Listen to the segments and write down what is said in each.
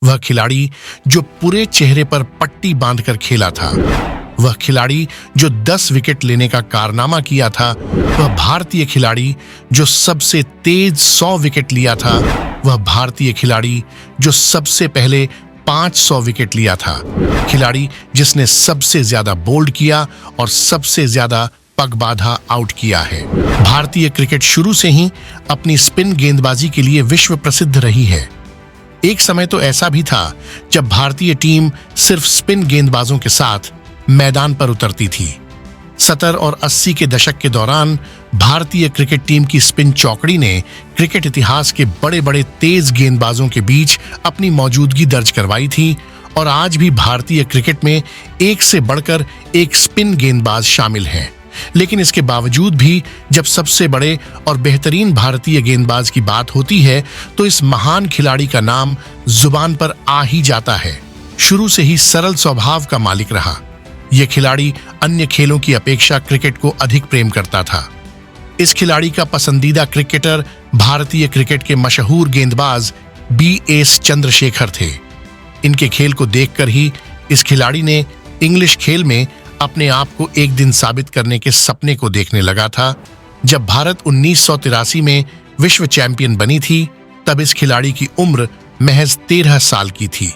वह खिलाड़ी जो पूरे चेहरे पर पट्टी बांधकर खेला था, वह खिलाड़ी जो 10 विकेट लेने का कारनामा किया था, वह भारतीय खिलाड़ी जो सबसे तेज 100 विकेट लिया था, वह भारतीय खिलाड़ी जो सबसे पहले 500 विकेट लिया था, खिलाड़ी जिसने सबसे ज्यादा बोल्ड किया और सबसे ज्यादा पगबाधा आउट किया है। भारतीय क्रिकेट शुरू से ही अपनी स्पिन गेंदबाजी के लिए विश्व प्रसिद्ध रही है। एक समय तो ऐसा भी था जब भारतीय टीम सिर्फ स्पिन गेंदबाजों के साथ मैदान पर उतरती थी। 70 और 80 के दशक के दौरान भारतीय क्रिकेट टीम की स्पिन चौकड़ी ने क्रिकेट इतिहास के बड़े बड़े तेज गेंदबाजों के बीच अपनी मौजूदगी दर्ज करवाई थी और आज भी भारतीय क्रिकेट में एक से बढ़कर एक स्पिन गेंदबाज शामिल हैं। लेकिन इसके बावजूद भी जब सबसे बड़े और बेहतरीन भारतीय गेंदबाज की बात होती है तो इस महान खिलाड़ी का नाम जुबान पर आ ही जाता है। शुरू से ही सरल स्वभाव का मालिक रहा, यह खिलाड़ी अन्य खेलों की अपेक्षा क्रिकेट को अधिक प्रेम करता था। इस खिलाड़ी का पसंदीदा क्रिकेटर भारतीय क्रिकेट के मशहूर गेंदबाज B.S. चंद्रशेखर थे। इनके खेल को देखकर ही इस खिलाड़ी ने इंग्लिश खेल में अपने आप को एक दिन साबित करने के सपने को देखने लगा था। जब भारत 1983 में विश्व चैंपियन बनी थी तब इस खिलाड़ी की उम्र महज 13 साल की थी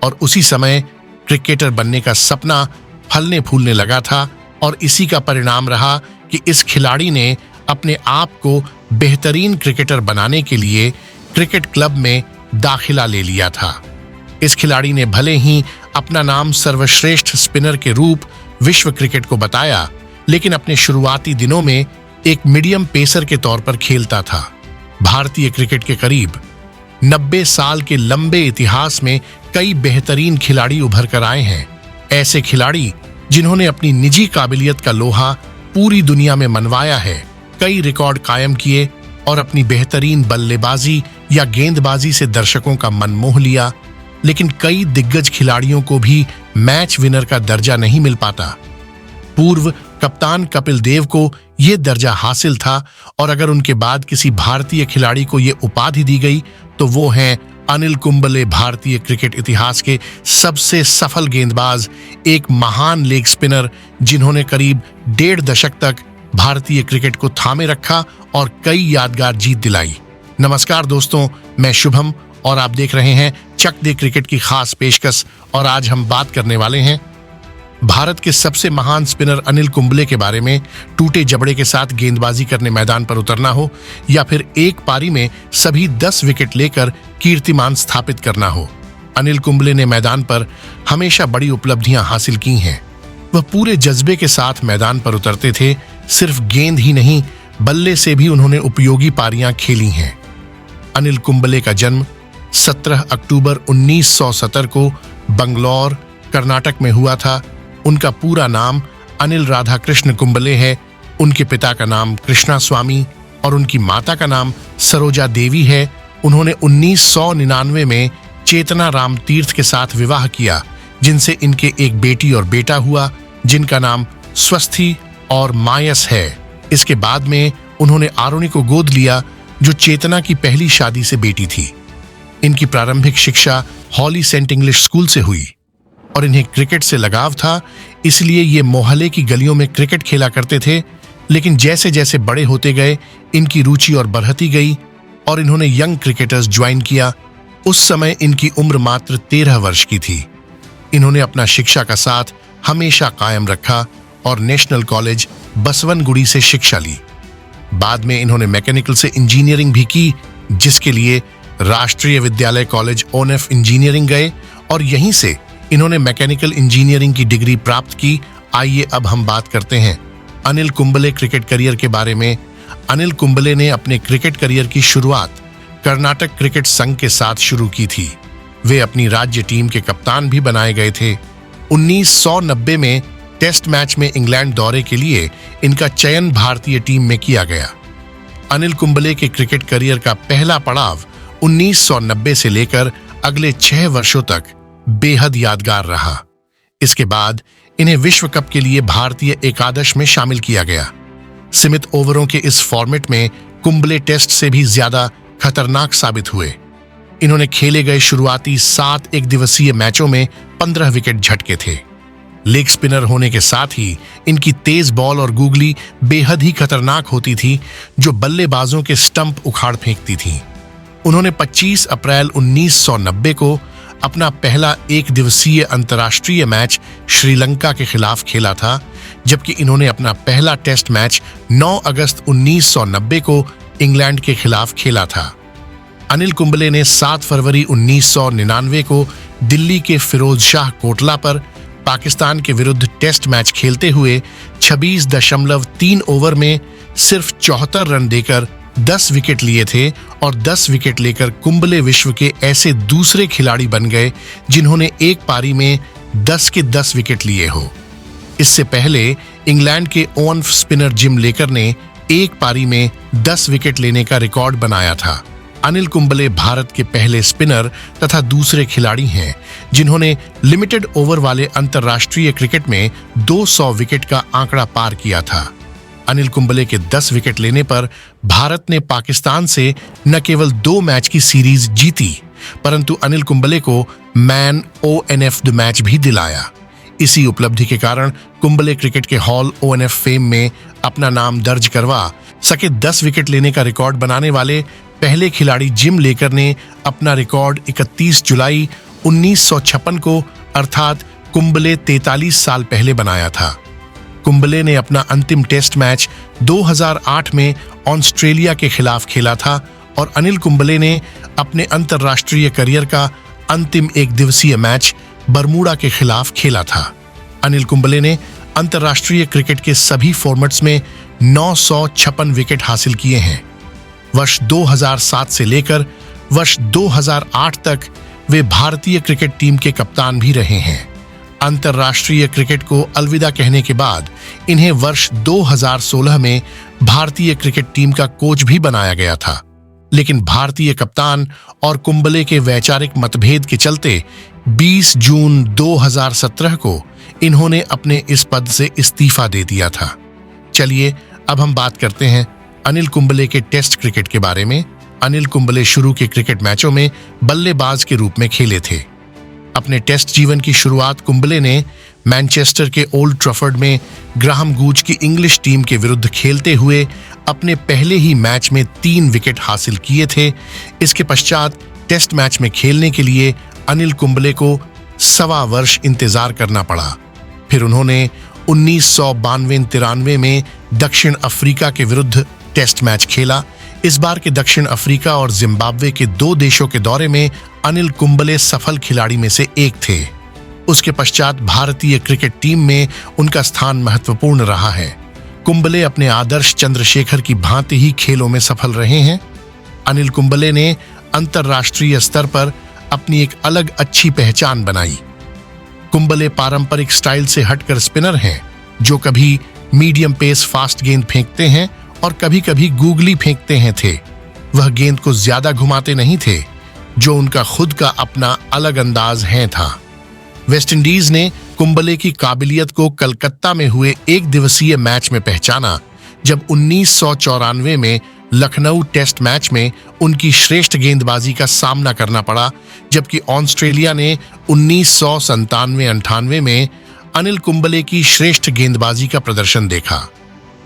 और उसी समय क्रिकेटर बनने का सपना फलने फूलने लगा था और इसी का परिणाम रहा कि इस खिलाड़ी ने अपने आप को बेहतरीन क्रिकेटर बनाने के लिए क्रिकेट क्लब में दाखिला ले लिया था। इस खिलाड़ी ने भले ही अपना नाम सर्वश्रेष्ठ स्पिनर के रूप विश्व क्रिकेट को बताया, लेकिन अपने शुरुआती दिनों में एक मीडियम पेसर के तौर पर खेलता था। भारतीय क्रिकेट के करीब 90 साल के लंबे इतिहास में कई बेहतरीन खिलाड़ी उभर कर आए हैं। ऐसे खिलाड़ी जिन्होंने अपनी निजी काबिलियत का लोहा पूरी दुनिया में मनवाया है, कई रिकॉर्ड कायम किए और अपनी बेहतरीन बल्लेबाजी या गेंदबाजी से दर्शकों का मन मोह लिया। लेकिन कई दिग्गज खिलाड़ियों को भी मैच विनर का दर्जा नहीं मिल पाता। पूर्व कप्तान कपिल देव को यह दर्जा हासिल था और अगर उनके बाद किसी भारतीय खिलाड़ी को यह उपाधि दी गई तो वो हैं अनिल कुंबले, भारतीय क्रिकेट इतिहास के सबसे सफल गेंदबाज, एक महान लेग स्पिनर जिन्होंने करीब 1.5 दशक तक भारतीय क्रिकेट को थामे रखा और कई यादगार जीत दिलाई। नमस्कार दोस्तों, मैं शुभम और आप देख रहे हैं चक दे क्रिकेट की खास पेशकश और आज हम बात करने वाले हैं भारत के सबसे महान स्पिनर अनिल कुंबले के बारे में। टूटे जबड़े के साथ गेंदबाजी करने मैदान पर उतरना हो या फिर एक पारी में सभी 10 विकेट लेकर कीर्तिमान स्थापित करना हो, अनिल कुंबले ने मैदान पर हमेशा बड़ी उपलब्धियां हासिल की हैं। वह पूरे जज्बे के साथ मैदान पर उतरते थे, सिर्फ गेंद ही नहीं बल्ले से भी उन्होंने उपयोगी पारियां खेली हैं। अनिल कुंबले का जन्म 17 अक्टूबर 1970 को बंगलौर, कर्नाटक में हुआ था। उनका पूरा नाम अनिल राधाकृष्ण कुंबले है। उनके पिता का नाम कृष्णा स्वामी और उनकी माता का नाम सरोजा देवी है। उन्होंने 1999 में चेतना राम तीर्थ के साथ विवाह किया, जिनसे इनके एक बेटी और बेटा हुआ, जिनका नाम स्वस्थी और मायस है। इसके बाद में उन्होंने आरुणि को गोद लिया, जो चेतना की पहली शादी से बेटी थी। इनकी प्रारंभिक शिक्षा हॉली सेंट इंग्लिश स्कूल से हुई और इन्हें क्रिकेट से लगाव था, इसलिए ये मोहल्ले की गलियों में क्रिकेट खेला करते थे। लेकिन जैसे जैसे बड़े होते गए इनकी रुचि और बढ़ती गई और इन्होंने यंग क्रिकेटर्स ज्वाइन किया। उस समय इनकी उम्र मात्र 13 वर्ष की थी। इन्होंने अपना शिक्षा का साथ हमेशा कायम रखा और नेशनल कॉलेज बसवनगुड़ी से शिक्षा ली। बाद में इन्होंने मैकेनिकल से इंजीनियरिंग भी की, जिसके लिए राष्ट्रीय विद्यालय कॉलेज ONF इंजीनियरिंग गए और यहीं से इन्होंने मैकेनिकल इंजीनियरिंग की डिग्री प्राप्त की। आइए अब हम बात करते हैं अनिल कुंबले क्रिकेट करियर के बारे में। अनिल कुंबले ने अपने क्रिकेट करियर की शुरुआत कर्नाटक क्रिकेट संघ के साथ शुरू की थी। वे अपनी राज्य टीम के कप्तान भी बनाए गए थे। 1990 में टेस्ट मैच में इंग्लैंड दौरे के लिए इनका चयन भारतीय टीम में किया गया। अनिल कुंबले के क्रिकेट करियर का पहला पड़ाव 1990 से लेकर अगले 6 वर्षों तक बेहद यादगार रहा। इसके बाद इन्हें विश्व कप के लिए भारतीय एकादश में शामिल किया गया। सीमित ओवरों के इस फॉर्मेट में कुंबले टेस्ट से भी ज्यादा खतरनाक साबित हुए। इन्होंने खेले गए शुरुआती 7 एक दिवसीय मैचों में 15 विकेट झटके थे। लेग स्पिनर होने के साथ ही इनकी तेज बॉल और गूगली बेहद ही खतरनाक होती थी, जो बल्लेबाजों के स्टंप उखाड़ फेंकती थी। उन्होंने 25 अप्रैल 1990 को अपना पहला एक दिवसीय अंतर्राष्ट्रीय मैच श्रीलंका के खिलाफ खेला था, जबकि इन्होंने अपना पहला टेस्ट मैच 9 अगस्त 1990 को इंग्लैंड के खिलाफ खेला था। अनिल कुंबले ने 7 फरवरी 1999 को दिल्ली के फिरोज शाह कोटला पर पाकिस्तान के विरुद्ध टेस्ट मैच खेलते हुए 26.3 ओवर में सिर्फ 74 रन देकर 10 विकेट लिए थे और 10 विकेट लेकर कुंबले विश्व के ऐसे दूसरे खिलाड़ी बन गए जिन्होंने एक पारी में 10 के 10 विकेट लिए हो। इससे पहले इंग्लैंड के ओवन स्पिनर जिम लेकर ने एक पारी में 10 विकेट लेने का रिकॉर्ड बनाया था। अनिल कुंबले भारत के पहले स्पिनर तथा दूसरे खिलाड़ी हैं जिन्होंने लिमिटेड ओवर वाले अंतर्राष्ट्रीय क्रिकेट में 200 विकेट का आंकड़ा पार किया था। अनिल कुंबले के 10 विकेट लेने पर भारत ने पाकिस्तान से न केवल 2 मैच की सीरीज जीती, परंतु अनिल कुंबले को मैन ONF द मैच भी दिलाया। इसी उपलब्धि के कारण कुंबले क्रिकेट के हॉल ONF फेम में अपना नाम दर्ज करवा सके। 10 विकेट लेने का रिकॉर्ड बनाने वाले पहले खिलाड़ी जिम लेकर ने अपना रिकॉर्ड 31 जुलाई 1956 को अर्थात कुंबले 43 साल पहले बनाया था। कुंबले ने अपना अंतिम टेस्ट मैच 2008 में ऑस्ट्रेलिया के खिलाफ खेला था और अनिल कुंबले ने अपने अंतर्राष्ट्रीय करियर का अंतिम एक दिवसीय मैच बरमूडा के खिलाफ खेला था। अनिल कुंबले ने अंतर्राष्ट्रीय क्रिकेट के सभी फॉर्मेट्स में 956 विकेट हासिल किए हैं। वर्ष 2007 से लेकर वर्ष 2008 तक वे भारतीय क्रिकेट टीम के कप्तान भी रहे हैं। अंतर्राष्ट्रीय क्रिकेट को अलविदा कहने के बाद इन्हें वर्ष 2016 में भारतीय क्रिकेट टीम का कोच भी बनाया गया था, लेकिन भारतीय कप्तान और कुंबले के वैचारिक मतभेद के चलते 20 जून 2017 को इन्होंने अपने इस पद से इस्तीफा दे दिया था। चलिए अब हम बात करते हैं अनिल कुंबले के टेस्ट क्रिकेट के बारे में। अनिल कुंबले शुरू के क्रिकेट मैचों में बल्लेबाज के रूप में खेले थे। अपने टेस्ट जीवन की शुरुआत कुंबले ने मैनचेस्टर के ओल्ड ट्रफर्ड में ग्राहम गूज की इंग्लिश टीम के विरुद्ध खेलते हुए अपने पहले ही मैच में 3 विकेट हासिल किए थे। इसके पश्चात टेस्ट मैच में खेलने के लिए अनिल कुंबले को 1.25 वर्ष इंतजार करना पड़ा। फिर उन्होंने 1992-93 में दक्षिण अफ्रीका के विरुद्ध टेस्ट मैच खेला। इस बार के दक्षिण अफ्रीका और जिम्बाब्वे के 2 देशों के दौरे में अनिल कुंबले सफल खिलाड़ी में से एक थे। उसके पश्चात भारतीय क्रिकेट टीम में उनका स्थान महत्वपूर्ण रहा है। कुंबले अपने आदर्श चंद्रशेखर की भांति ही खेलों में सफल रहे हैं। अनिल कुंबले ने अंतर्राष्ट्रीय स्तर पर अपनी एक अलग अच्छी पहचान बनाई। कुंबले पारंपरिक स्टाइल से हटकर स्पिनर हैं, जो कभी मीडियम पेस फास्ट गेंद फेंकते हैं और कभी-कभी गूगली फेंकते हैं थे। वह गेंद को ज्यादा घुमाते नहीं थे, जो उनका खुद का अपना अलग अंदाज है था। वेस्टइंडीज ने कुंबले की काबिलियत को कलकत्ता में हुए एक दिवसीय मैच में पहचाना, जब 1994 में लखनऊ टेस्ट मैच में उनकी श्रेष्ठ गेंदबाजी का सामना करना पड़ा, जबकि ऑस्ट्रेलिया ने 1997-98 में अनिल कुंबले की श्रेष्ठ गेंदबाजी का प्रदर्शन देखा।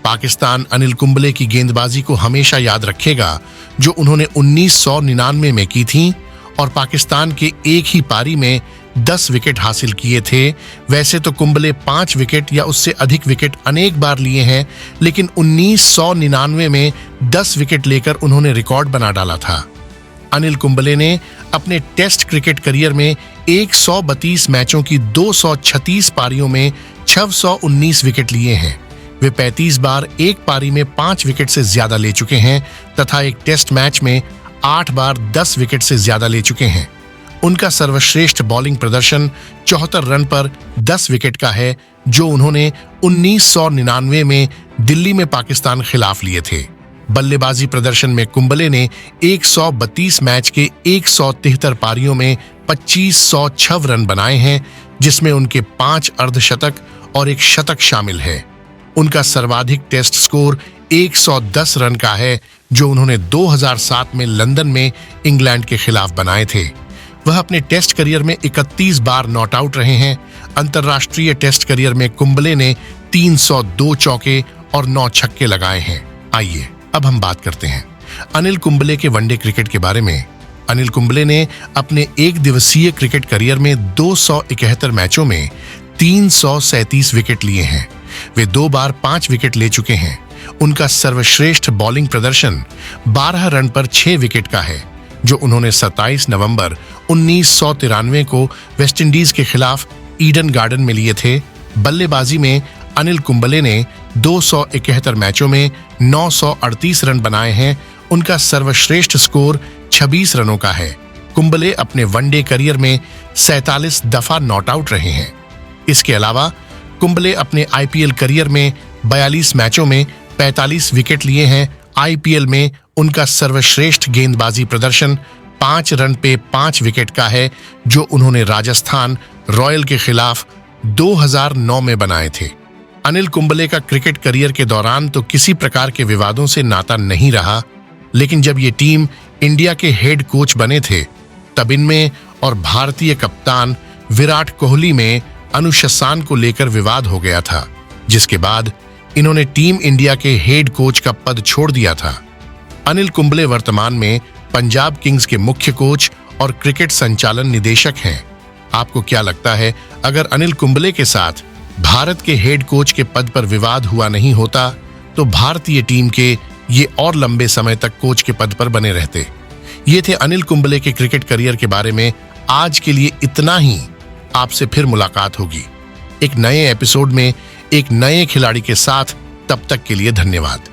पाकिस्तान अनिल कुंबले की गेंदबाजी को हमेशा याद रखेगा, जो उन्होंने 1999 में की थी और पाकिस्तान के एक ही पारी में 10 विकेट हासिल किए थे। वैसे तो कुंबले 5 विकेट या उससे अधिक विकेट अनेक बार लिए हैं, लेकिन 1999 में 10 विकेट लेकर उन्होंने रिकॉर्ड बना डाला था। अनिल कुंबले ने अपने टेस्ट क्रिकेट करियर में 132 मैचों की 236 पारियों में 619 विकेट लिए हैं। वे 35 बार एक पारी में 5 विकेट से ज्यादा ले चुके हैं तथा एक टेस्ट मैच में 8 बार 10 विकेट से ज्यादा ले चुके हैं। उनका सर्वश्रेष्ठ बॉलिंग प्रदर्शन 74 रन पर 10 विकेट का है, जो उन्होंने 1999 में दिल्ली में पाकिस्तान खिलाफ लिए थे। बल्लेबाजी प्रदर्शन में कुंबले ने 132 मैच के 173 पारियों में 2506 रन बनाए हैं, जिसमें उनके 5 अर्धशतक और एक शतक शामिल है। उनका सर्वाधिक टेस्ट स्कोर 110 रन का है, जो उन्होंने 2007 में लंदन में इंग्लैंड के खिलाफ बनाए थे। वह अपने टेस्ट करियर में 31 बार नॉट आउट रहे हैं। अंतर्राष्ट्रीय टेस्ट करियर में कुंबले ने 302 चौके और 9 छक्के लगाए हैं। आइए अब हम बात करते हैं अनिल कुंबले के वनडे क्रिकेट के बारे में। अनिल कुंबले ने अपने एक दिवसीय क्रिकेट करियर में 271 मैचों में 337 विकेट लिए हैं। वे 2 बार 5 विकेट ले चुके हैं। उनका सर्वश्रेष्ठ बॉलिंग प्रदर्शन 12 रन पर 6 विकेट का है, जो उन्होंने 27 नवंबर 1993 को वेस्टइंडीज के खिलाफ ईडन गार्डन में लिए थे। बल्लेबाजी में अनिल कुंबले ने 271 मैचों में 938 रन बनाए हैं। उनका सर्वश्रेष्ठ स्कोर 26 रनों का है। कुंबले अपने वनडे करियर में 47 दफा नॉट आउट रहे हैं। इसके अलावा कुंबले अपने आईपीएल करियर में 42 मैचों में 45 विकेट लिए हैं। आईपीएल में उनका सर्वश्रेष्ठ गेंदबाजी प्रदर्शन 5 रन पे 5 विकेट का है, जो उन्होंने राजस्थान रॉयल के खिलाफ 2009 में बनाए थे। अनिल कुंबले का क्रिकेट करियर के दौरान तो किसी प्रकार के विवादों से नाता नहीं रहा, लेकिन जब ये टीम इंडिया के हेड कोच बने थे, तब इनमें और भारतीय कप्तान विराट कोहली में अनुशासन को लेकर विवाद हो गया था, जिसके बाद इन्होंने टीम इंडिया के हेड कोच का पद छोड़ दिया था। अनिल कुंबले वर्तमान में पंजाब किंग्स के मुख्य कोच और क्रिकेट संचालन निदेशक हैं। आपको क्या लगता है, अगर अनिल कुंबले के साथ भारत के हेड कोच के पद पर विवाद हुआ नहीं होता, तो भारतीय टीम के ये और लंबे समय तक कोच के पद पर बने रहते? ये थे अनिल कुंबले के क्रिकेट करियर के बारे में। आज के लिए इतना ही। आपसे फिर मुलाकात होगी एक नए एपिसोड में एक नए खिलाड़ी के साथ। तब तक के लिए धन्यवाद।